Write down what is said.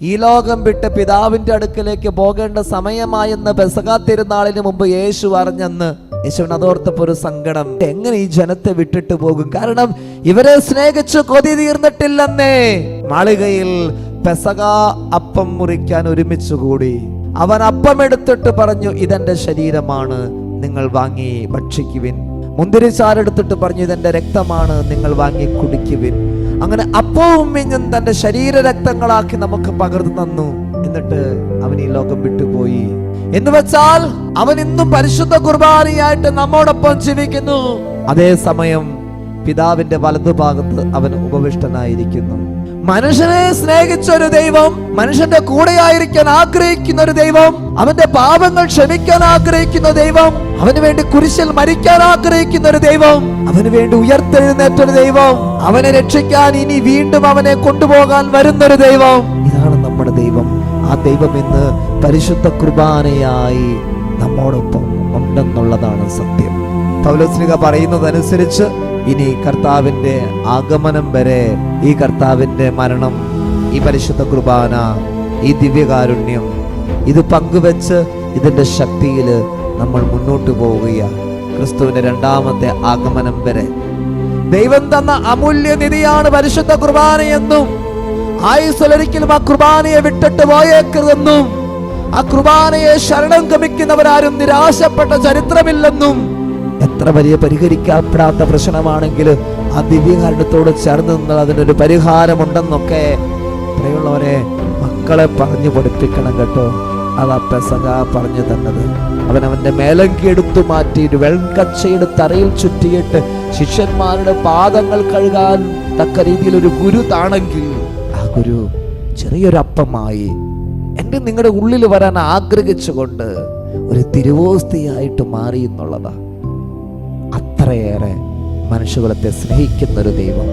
ഈ ലോകം വിട്ട് പിതാവിന്റെ അടുക്കലേക്ക് പോകേണ്ട സമയമായെന്ന് പെസഹാ തിരുനാളിന് മുമ്പ് യേശു അറിഞ്ഞെന്ന് യേശുവിന് അതോർത്തപ്പോ ഒരു സങ്കടം. എങ്ങനെ ഈ ജനത്തെ വിട്ടിട്ട് പോകും? കാരണം ഇവരെ സ്നേഹിച്ചു കൊതി തീർന്നിട്ടില്ലെന്നേ. മാളികയിൽ പെസഹാ അപ്പം മുറിക്കാൻ ഒരുമിച്ച് കൂടി. അവൻ അപ്പം എടുത്തിട്ട് പറഞ്ഞു, ഇതെന്റെ ശരീരമാണ്, നിങ്ങൾ വാങ്ങി ഭക്ഷിക്കുവിൻ. മുന്തിരിച്ചാരെടുത്തിട്ട് പറഞ്ഞു, ഇതെന്റെ രക്തമാണ്, നിങ്ങൾ വാങ്ങി കുടിക്കുവിൻ. അങ്ങനെ അപ്പവും വീഞ്ഞും തന്റെ ശരീര രക്തങ്ങളാക്കി നമുക്ക് പകർന്നു തന്നു. എന്നിട്ട് അവൻ ഈ ലോകം വിട്ടുപോയി. എന്ന് വെച്ചാൽ അവൻ ഇന്നും പരിശുദ്ധ കുർബാനയായിട്ട് നമ്മോടൊപ്പം ജീവിക്കുന്നു. അതേസമയം പിതാവിന്റെ വലതുഭാഗത്ത് അവൻ ഉപവിഷ്ടനായിരിക്കുന്നു. മനുഷ്യനെ സ്നേഹിച്ച ഒരു ദൈവം, മനുഷ്യന്റെ കൂടെയായിരിക്കാൻ ആഗ്രഹിക്കുന്ന ഒരു ദൈവം, അവന്റെ പാപങ്ങൾ ക്ഷമിക്കാൻ ആഗ്രഹിക്കുന്ന ദൈവം, അവന് വേണ്ടി കുരിശിൽ മരിക്കാൻ ആഗ്രഹിക്കുന്ന ഒരു ദൈവം, അവന് വേണ്ടി ഉയർത്തെഴുന്നേറ്റൊരു ദൈവം, അവനെ രക്ഷിക്കാൻ ഇനി വീണ്ടും അവനെ കൊണ്ടുപോകാൻ വരുന്നൊരു ദൈവം. ഇതാണ് നമ്മുടെ ദൈവം. ആ ദൈവം ഇന്ന് പരിശുദ്ധ കുർബാനയായി നമ്മോടൊപ്പം ഉണ്ടെന്നുള്ളതാണ് സത്യം. പൗലോസ്ലീഹ പറയുന്നതനുസരിച്ച് ഇനി കർത്താവിന്റെ ആഗമനം വരെ ഈ കർത്താവിന്റെ മരണം, ഈ പരിശുദ്ധ കുർബാന, ഈ ദിവ്യകാരുണ്യം ഇത് പങ്കുവെച്ച് ഇതിന്റെ ശക്തിയിൽ നമ്മൾ മുന്നോട്ട് പോവുകയാണ്. ക്രിസ്തുവിന്റെ രണ്ടാമത്തെ ആഗമനം വരെ ദൈവം തന്ന അമൂല്യ നിധിയാണ് പരിശുദ്ധ കുർബാനയെന്നും ആയുസ്സൊരിക്കലും ആ കുർബാനയെ വിട്ടിട്ട് പോയേക്കരുതെന്നും ആ കുർബാനയെ ശരണം ഗമിക്കുന്നവരാരും നിരാശപ്പെട്ട ചരിത്രമില്ലെന്നും എത്ര വലിയ പരിഹരിക്കപ്പെടാത്ത പ്രശ്നമാണെങ്കിൽ ആ ദിവ്യകാരുണ്യത്തോട് ചേർന്ന് നിന്നാൽ അതിനൊരു പരിഹാരമുണ്ടെന്നൊക്കെ പ്രിയമുള്ളവരെ മക്കളെ പറഞ്ഞു പഠിപ്പിക്കണം കേട്ടോ. അതാ പെസഹ പറഞ്ഞു തന്നത്. അവനവന്റെ മേലങ്കി എടുത്തു മാറ്റി ഒരു വെൺകച്ചയുടെ തറയിൽ ചുറ്റിയിട്ട് ശിഷ്യന്മാരുടെ പാദങ്ങൾ കഴുകാൻ തക്ക രീതിയിൽ ഒരു ഗുരു താണെങ്കിൽ ആ ഗുരു ചെറിയൊരു അപ്പമായി എന്റെ നിങ്ങളുടെ ഉള്ളിൽ വരാൻ ആഗ്രഹിച്ചുകൊണ്ട് ഒരു തിരുവോസ്തിയായിട്ട് മാറി എന്നുള്ളതാ. അത്രയേറെ മനുഷ്യകുലത്തെ സ്നേഹിക്കുന്ന ഒരു ദൈവം